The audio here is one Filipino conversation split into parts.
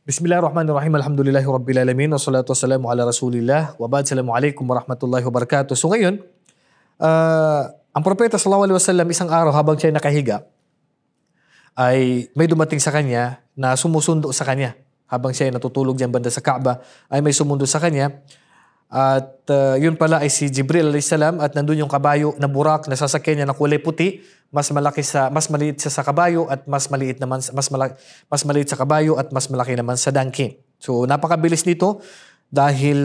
Bismillahirrahmanirrahim. Alhamdulillahi Rabbil Alamin. Wassalatu wassalamu ala Rasulillah. Wa ba'd. Assalamualaikum warahmatullahi wabarakatuh. So ngayon, ang propeta sallallahu alaihi wasallam isang araw habang siya nakahiga, ay may dumating sa kanya na sumusundo sa kanya. Habang siya ay natutulog diyan banda sa Kaaba, ay may sumundo sa kanya. At yun pala ay si Jibril alayhis salam, at nandun yung kabayo na burak na sasakyan niya na kulay puti, mas maliit siya sa kabayo at mas maliit sa kabayo at mas malaki naman sa donkey. So napakabilis nito dahil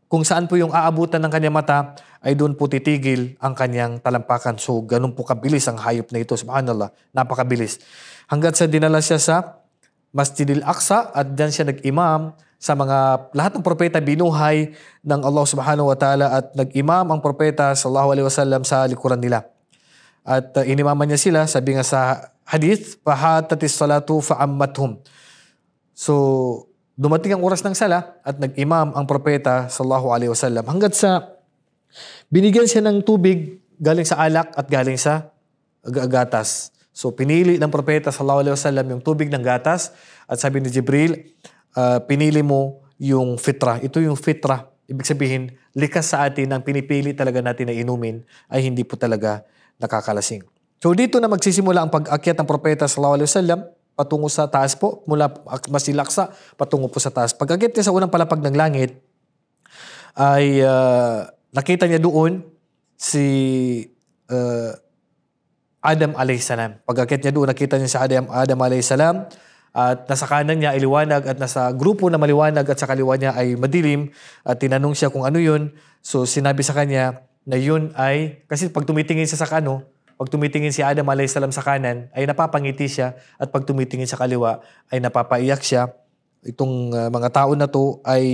kung saan po yung aabutan ng kanyang mata ay doon po titigil ang kanyang talampakan. So ganun po kabilis ang hayop na ito, subhanallah, napakabilis. Hanggat sa dinala siya sa Masjidil Aqsa at diyan siya nag-imam sa mga lahat ng propeta binuhay ng Allah subhanahu wa ta'ala, at nag-imam ang propeta sallallahu alaihi wasallam sa likuran nila. At inimaman niya sila, sabi nga sa hadith, fahatatis salatu fa'ammathum. So dumating ang oras ng sala at nag-imam ang propeta sallallahu alaihi wasallam hanggat sa binigyan siya ng tubig galing sa alak at galing sa gatas. So pinili ng propeta sallallahu alaihi wasallam yung tubig ng gatas, at sabi ni Jibril, pinili mo yung fitra. Ito yung fitra. Ibig sabihin, likas sa atin ang pinipili talaga natin na inumin ay hindi po talaga nakakalasing. So dito na magsisimula ang pag-akyat ng propeta sallallahu alaihi wasallam patungo sa taas po, mula Masjidil Aqsa patungo po sa taas. Pag-akyat niya sa unang palapag ng langit ay nakita niya doon si Adam alayhis salam. Pag-akyat niya doon, nakita niya si Adam alayhis salam, at nasa kanan niya ay liwanag at nasa grupo na maliwanag at sa kaliwa niya ay madilim, at tinanong siya kung ano yun. So sinabi sa kanya na yun ay, kasi pag tumitingin siya sa pag tumitingin si Adam alayhis salam sa kanan ay napapangiti siya, at pag tumitingin sa kaliwa ay napapaiyak siya. Itong mga tao na to ay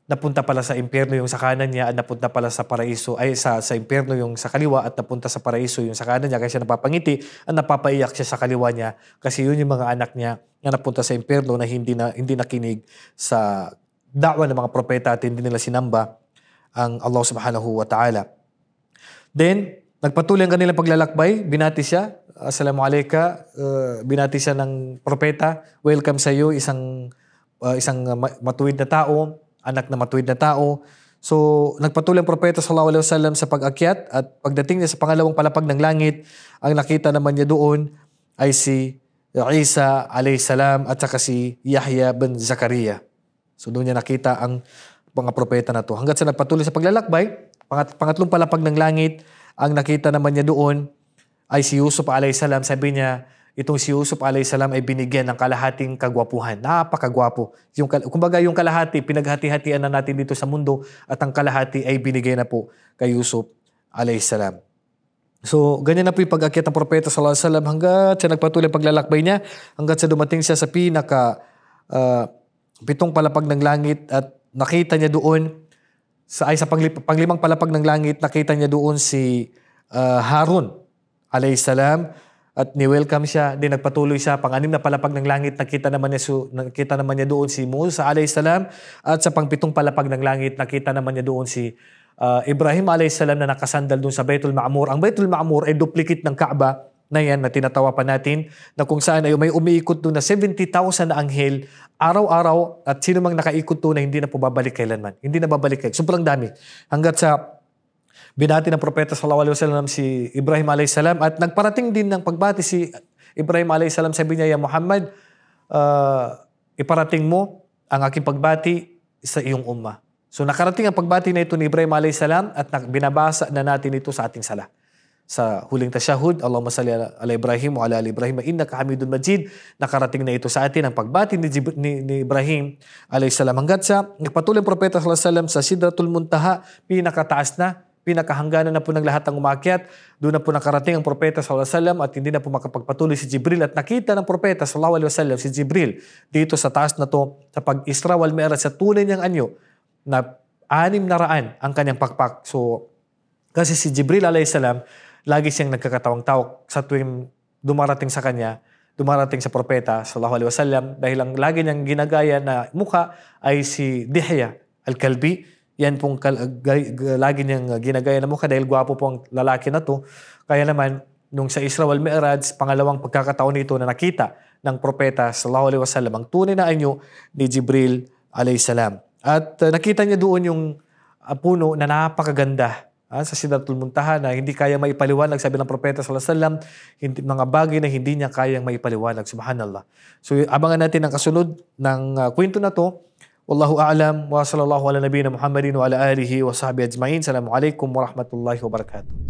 napunta pala sa impyerno yung sa kanan niya, at napunta pala sa paraiso, ay sa impyerno yung sa kaliwa, at napunta sa paraiso yung sa kanan niya, kasi siya napapangiti at napapaiyak siya sa kaliwa niya, kasi yun yung mga anak niya na napunta sa impyerno na hindi nakinig sa da'wa ng mga propeta at hindi nila sinamba ang Allah subhanahu wa ta'ala. Then nagpatuloy ang kanilang paglalakbay, binati siya, assalamu alayka, binati siya ng propeta, welcome sa iyo, isang matuwid na tao, anak na matuwid na tao. So nagpatuloy ang propeta sallallahu alaihi wasallam sa pag-akyat, at pagdating niya sa pangalawang palapag ng langit, ang nakita naman niya doon ay si Isa alayhis salam at saka si Yahya bin Zakaria. So doon niya nakita ang mga propeta na to. Hanggat sa nagpatuloy sa paglalakbay, pangatlong palapag ng langit, ang nakita naman niya doon ay si Yusuf alayhis salam. Sabi niya, itong si Yusuf alayhis salam ay binigyan ng kalahating kagwapuhan. Napakagwapo. Kumbaga yung kalahati, pinaghati-hatian na natin dito sa mundo, at ang kalahati ay binigay na po kay Yusuf alayhis salam. So ganyan na po yung pag-akyat ng propeta sallallahu alaihi wasallam hanggat sa nagpatuloy paglalakbay niya, hanggat sa dumating siya sa pitong palapag ng langit, at nakita niya doon sa panglimang palapag ng langit, nakita niya doon si Harun alayhis salam, at ni-welcome siya. Din nagpatuloy siya, pang-anim na palapag ng langit, nakita naman niya doon si Musa alayhis salam, at sa pang-pitong palapag ng langit, nakita naman niya doon si Ibrahim alayhis salam na nakasandal doon sa Baitul Ma'mur. Ang Baitul Ma'mur ay duplicate ng Kaaba na yan na tinatawa pa natin, na kung saan ay may umiikot doon na 70,000 na anghel araw-araw, at sino mang nakaikot doon na hindi na po babalik kailanman. Hindi na babalik kailanman. Sobrang dami. Hanggat sa binati ng propeta sallallahu alaihi wasallam si Ibrahim alayhis salam, at nagparating din ng pagbati si Ibrahim alayhis salam. Sabi niya, ya Muhammad, iparating mo ang aking pagbati sa iyong ummah. So nakarating ang pagbati na ito ni Ibrahim alayhis salam, at binabasa na natin ito sa ating sala. Sa huling tasyahud, Allahumma salli ala Ibrahim wa ala ali Ibrahim innaka Hamidun Majid, nakarating na ito sa atin ang pagbati ni Ibrahim alayhis salam. Hanggat sa nagpatuloy ang propeta sallallahu alaihi wasallam sa Sidratul Muntaha, pinakataas na, pinakahangganan na po ng lahat ng umakyat. Doon na po nakarating ang propeta sallallahu alaihi wasallam, at hindi na po makapagpatuloy si Jibril, at nakita ng propeta sallallahu alaihi wasallam si Jibril dito sa taas na to sa pag-Isra wal Mi'raj, sa tunay niyang anyo na 600 ang kanyang pakpak. So kasi si Jibril alayhis salam, lagi siyang nagkakatawang-tawag sa tuwing dumarating sa kanya, dumarating sa propeta sallallahu alaihi wasallam, dahil ang lagi niyang ginagaya na mukha ay si Dihya al-Kalbi. Yan pong lagi niyang ginagaya na mukha dahil gwapo po ang lalaki na to. Kaya naman, nung sa Isra wal Mi'raj, pangalawang pagkakataon nito na nakita ng propeta sallallahu alaihi wasallam, ang tunay na anyo ni Jibril alayhi salam. At nakita niya doon yung puno na napakaganda sa Sidratul Muntaha na hindi kaya maipaliwanag, sabi ng propeta sallallahu alaihi wasallam, mga bagay na hindi niya kayang maipaliwanag. Subhanallah. So abangan natin ang kasunod ng kwento na to. Wallahu a'lam wa sallallahu ala nabiyina Muhammadin wa ala alihi wa sahbihi ajma'in. Assalamualaikum warahmatullahi wabarakatuh.